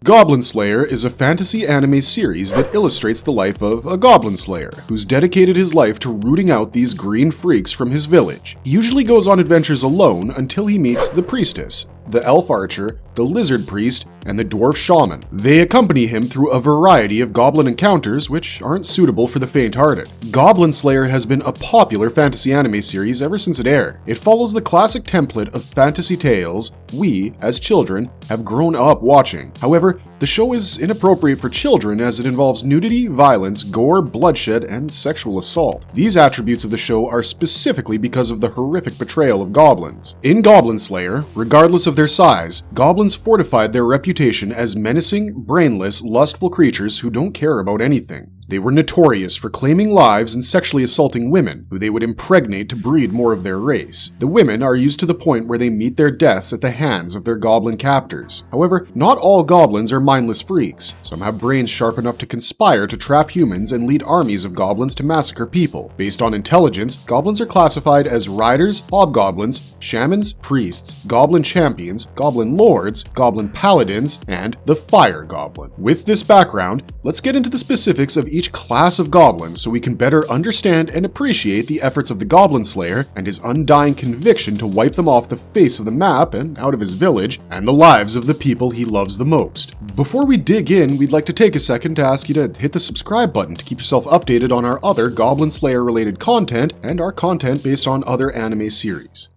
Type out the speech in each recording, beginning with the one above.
Goblin Slayer is a fantasy anime series that illustrates the life of a goblin slayer who's dedicated his life to rooting out these green freaks from his village. He usually goes on adventures alone until he meets the priestess, the elf archer, the lizard priest, and the dwarf shaman. They accompany him through a variety of goblin encounters which aren't suitable for the faint-hearted. Goblin Slayer has been a popular fantasy anime series ever since it aired. It follows the classic template of fantasy tales we, as children, have grown up watching. However, the show is inappropriate for children as it involves nudity, violence, gore, bloodshed, and sexual assault. These attributes of the show are specifically because of the horrific portrayal of goblins. In Goblin Slayer, regardless of their size, goblins fortified their reputation as menacing, brainless, lustful creatures who don't care about anything. They were notorious for claiming lives and sexually assaulting women, who they would impregnate to breed more of their race. The women are used to the point where they meet their deaths at the hands of their goblin captors. However, not all goblins are mindless freaks. Some have brains sharp enough to conspire to trap humans and lead armies of goblins to massacre people. Based on intelligence, goblins are classified as riders, Hob Goblins, shamans, priests, Goblin Champions, Goblin Lords, Goblin Paladins, and the Fire Goblin. With this background, let's get into the specifics of each class of goblins so we can better understand and appreciate the efforts of the Goblin Slayer and his undying conviction to wipe them off the face of the map and out of his village and the lives of the people he loves the most. Before we dig in, we'd like to take a second to ask you to hit the subscribe button to keep yourself updated on our other Goblin Slayer related content and our content based on other anime series.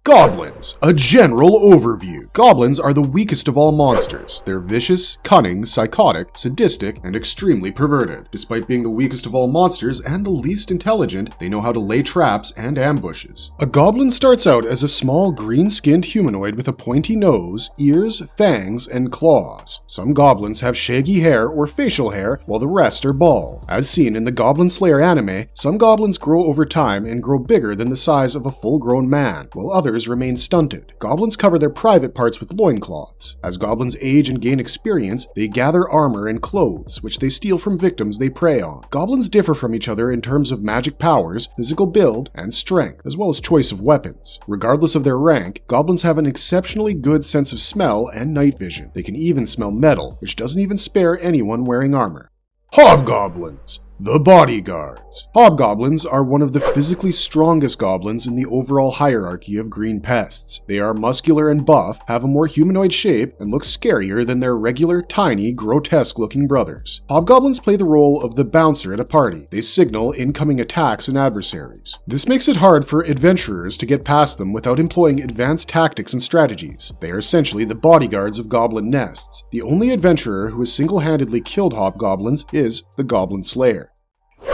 Goblins, a general overview. Goblins are the weakest of all monsters. They're vicious, cunning, psychotic, sadistic, and extremely perverted. Despite being the weakest of all monsters and the least intelligent, they know how to lay traps and ambushes. A goblin starts out as a small green-skinned humanoid with a pointy nose, ears, fangs, and claws. Some goblins have shaggy hair or facial hair, while the rest are bald. As seen in the Goblin Slayer anime, some goblins grow over time and grow bigger than the size of a full-grown man, while others remain stunted. Goblins cover their private parts with loincloths. As goblins age and gain experience, they gather armor and clothes, which they steal from victims they prey on. Goblins differ from each other in terms of magic powers, physical build, and strength, as well as choice of weapons. Regardless of their rank, goblins have an exceptionally good sense of smell and night vision. They can even smell metal, which doesn't even spare anyone wearing armor. Hob Goblins, the bodyguards. Hobgoblins are one of the physically strongest goblins in the overall hierarchy of green pests. They are muscular and buff, have a more humanoid shape, and look scarier than their regular, tiny, grotesque-looking brothers. Hobgoblins play the role of the bouncer at a party. They signal incoming attacks and adversaries. This makes it hard for adventurers to get past them without employing advanced tactics and strategies. They are essentially the bodyguards of goblin nests. The only adventurer who has single-handedly killed hobgoblins is the Goblin Slayer.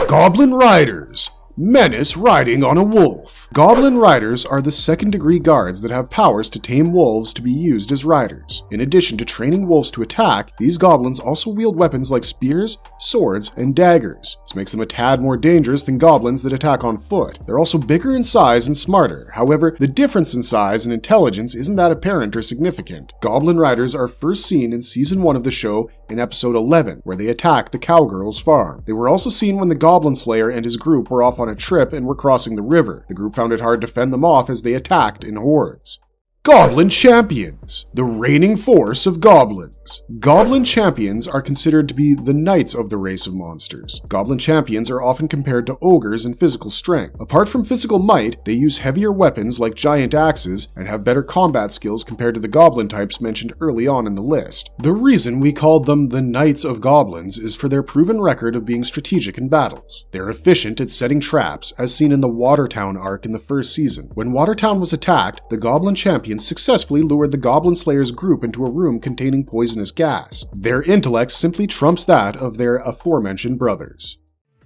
Goblin Riders, menace riding on a wolf. Goblin Riders are the second-degree guards that have powers to tame wolves to be used as riders. In addition to training wolves to attack, these goblins also wield weapons like spears, swords, and daggers. This makes them a tad more dangerous than goblins that attack on foot. They're also bigger in size and smarter. However, the difference in size and intelligence isn't that apparent or significant. Goblin Riders are first seen in Season 1 of the show in Episode 11, where they attack the cowgirl's farm. They were also seen when the Goblin Slayer and his group were off on a trip and were crossing the river. The group found it hard to fend them off as they attacked in hordes. Goblin Champions, the reigning force of goblins. Goblin Champions are considered to be the knights of the race of monsters. Goblin Champions are often compared to ogres in physical strength. Apart from physical might, they use heavier weapons like giant axes and have better combat skills compared to the goblin types mentioned early on in the list. The reason we called them the Knights of Goblins is for their proven record of being strategic in battles. They're efficient at setting traps, as seen in the Watertown arc in the first season. When Watertown was attacked, the Goblin Champions successfully lured the Goblin Slayer's group into a room containing poisonous gas. Their intellect simply trumps that of their aforementioned brothers.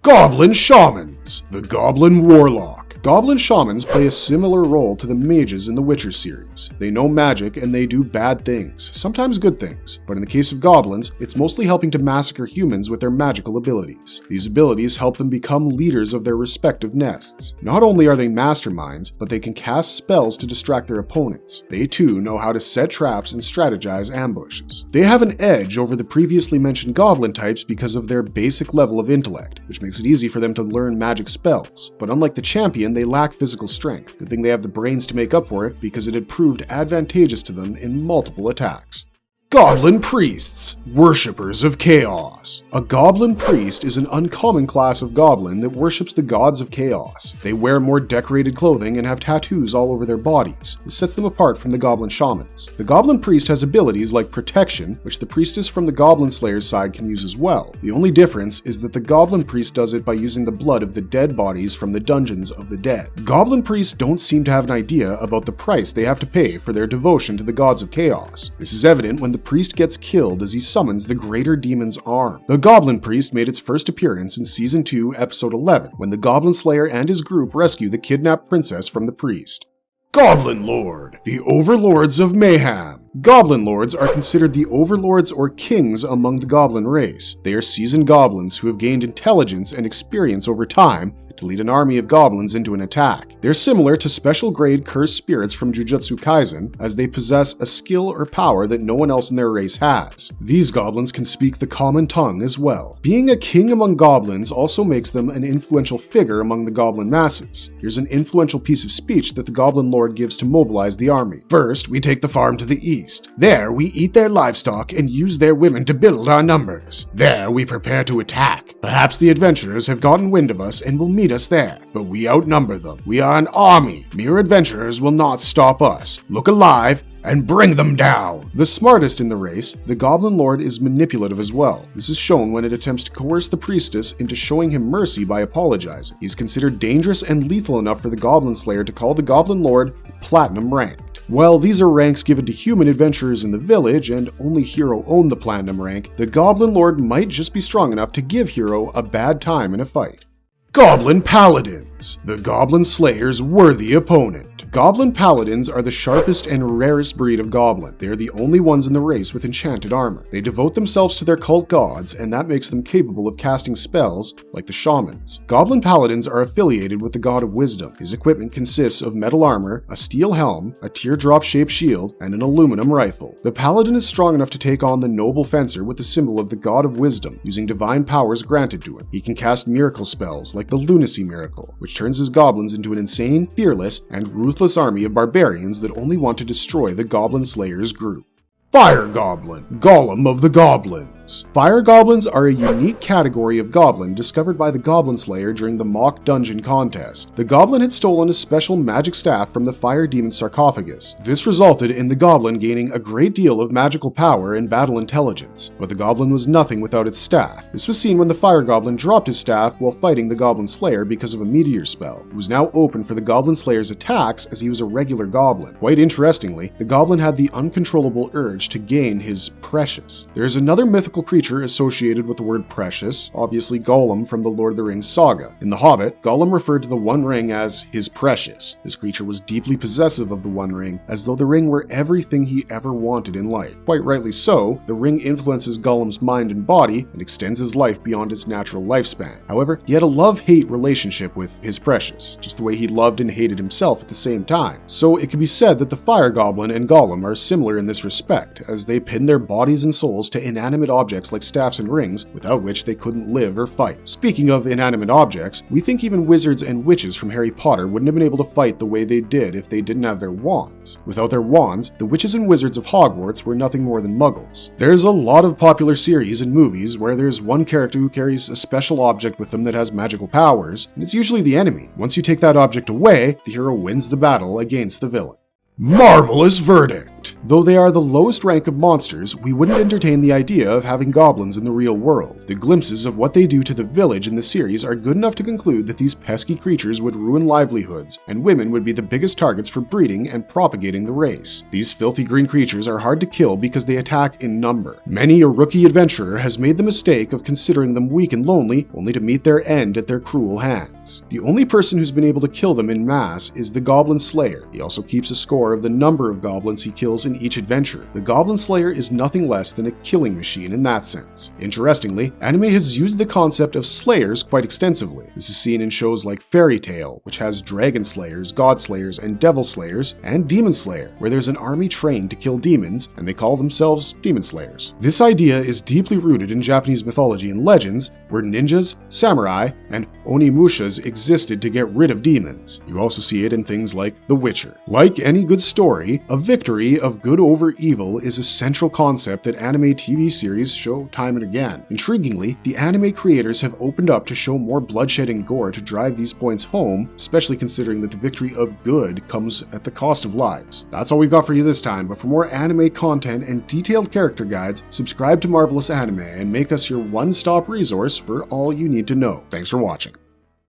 Goblin Shamans, the Goblin Warlock. Goblin Shamans play a similar role to the mages in the Witcher series. They know magic and they do bad things, sometimes good things, but in the case of goblins, it's mostly helping to massacre humans with their magical abilities. These abilities help them become leaders of their respective nests. Not only are they masterminds, but they can cast spells to distract their opponents. They too know how to set traps and strategize ambushes. They have an edge over the previously mentioned goblin types because of their basic level of intellect, which makes it easy for them to learn magic spells. But unlike the champion, they lack physical strength. Good thing they have the brains to make up for it because it had proved advantageous to them in multiple attacks. Goblin Priests, worshippers of chaos. A Goblin Priest is an uncommon class of goblin that worships the gods of chaos. They wear more decorated clothing and have tattoos all over their bodies. This sets them apart from the Goblin Shamans. The Goblin Priest has abilities like Protection, which the priestess from the Goblin Slayer's side can use as well. The only difference is that the Goblin Priest does it by using the blood of the dead bodies from the dungeons of the dead. Goblin Priests don't seem to have an idea about the price they have to pay for their devotion to the gods of chaos. This is evident when the priest gets killed as he summons the Greater Demon's arm. The Goblin Priest made its first appearance in Season 2, Episode 11, when the Goblin Slayer and his group rescue the kidnapped princess from the priest. Goblin Lord, the Overlords of Mayhem. Goblin Lords are considered the overlords or kings among the goblin race. They are seasoned goblins who have gained intelligence and experience over time to lead an army of goblins into an attack. They're similar to special grade cursed spirits from Jujutsu Kaisen, as they possess a skill or power that no one else in their race has. These goblins can speak the common tongue as well. Being a king among goblins also makes them an influential figure among the goblin masses. Here's an influential piece of speech that the Goblin Lord gives to mobilize the army. First, we take the farm to the east. There, we eat their livestock and use their women to build our numbers. There, we prepare to attack. Perhaps the adventurers have gotten wind of us and will meet us there, but we outnumber them. We are an army. Mere adventurers will not stop us. Look alive and bring them down. The smartest in the race, the Goblin Lord is manipulative as well. This is shown when it attempts to coerce the priestess into showing him mercy by apologizing. He's considered dangerous and lethal enough for the Goblin Slayer to call the Goblin Lord Platinum ranked. While these are ranks given to human adventurers in the village and only Hero owned the Platinum rank, the Goblin Lord might just be strong enough to give Hero a bad time in a fight. Goblin Paladins, the Goblin Slayer's worthy opponent. Goblin Paladins are the sharpest and rarest breed of goblin. They are the only ones in the race with enchanted armor. They devote themselves to their cult gods, and that makes them capable of casting spells like the shamans. Goblin Paladins are affiliated with the God of Wisdom. His equipment consists of metal armor, a steel helm, a teardrop-shaped shield, and an aluminum rifle. The Paladin is strong enough to take on the noble fencer with the symbol of the God of Wisdom, using divine powers granted to him. He can cast miracle spells like the Lunacy Miracle, which turns his goblins into an insane, fearless, and ruthless army of barbarians that only want to destroy the Goblin Slayer's group. Fire Goblin, Golem of the Goblins. Fire Goblins are a unique category of goblin discovered by the Goblin Slayer during the mock dungeon contest. The goblin had stolen a special magic staff from the fire demon sarcophagus. This resulted in the goblin gaining a great deal of magical power and battle intelligence, but the goblin was nothing without its staff. This was seen when the Fire Goblin dropped his staff while fighting the Goblin Slayer because of a meteor spell. It was now open for the Goblin Slayer's attacks as he was a regular goblin. Quite interestingly, the goblin had the uncontrollable urge to gain his precious. There is another mythical creature associated with the word precious, obviously Gollum from the Lord of the Rings saga. In The Hobbit, Gollum referred to the One Ring as his precious. This creature was deeply possessive of the One Ring, as though the ring were everything he ever wanted in life. Quite rightly so, the ring influences Gollum's mind and body and extends his life beyond its natural lifespan. However, he had a love-hate relationship with his precious, just the way he loved and hated himself at the same time. So it can be said that the Fire Goblin and Gollum are similar in this respect, as they pin their bodies and souls to inanimate objects like staffs and rings, without which they couldn't live or fight. Speaking of inanimate objects, we think even wizards and witches from Harry Potter wouldn't have been able to fight the way they did if they didn't have their wands. Without their wands, the witches and wizards of Hogwarts were nothing more than muggles. There's a lot of popular series and movies where there's one character who carries a special object with them that has magical powers, and it's usually the enemy. Once you take that object away, the hero wins the battle against the villain. Marvelous Verdict. Though they are the lowest rank of monsters, we wouldn't entertain the idea of having goblins in the real world. The glimpses of what they do to the village in the series are good enough to conclude that these pesky creatures would ruin livelihoods, and women would be the biggest targets for breeding and propagating the race. These filthy green creatures are hard to kill because they attack in number. Many a rookie adventurer has made the mistake of considering them weak and lonely, only to meet their end at their cruel hands. The only person who's been able to kill them in mass is the Goblin Slayer. He also keeps a score of the number of goblins he kills in each adventure. The Goblin Slayer is nothing less than a killing machine in that sense. Interestingly, anime has used the concept of slayers quite extensively. This is seen in shows like Fairy Tail, which has dragon slayers, god slayers, and devil slayers, and Demon Slayer, where there's an army trained to kill demons, and they call themselves demon slayers. This idea is deeply rooted in Japanese mythology and legends, where ninjas, samurai, and onimushas existed to get rid of demons. You also see it in things like The Witcher. Like any good story, a victory of good over evil is a central concept that anime TV series show time and again. Intriguingly, the anime creators have opened up to show more bloodshed and gore to drive these points home, especially considering that the victory of good comes at the cost of lives. That's all we've got for you this time, but for more anime content and detailed character guides, subscribe to Marvelous Anime and make us your one-stop resource for all you need to know. Thanks for watching.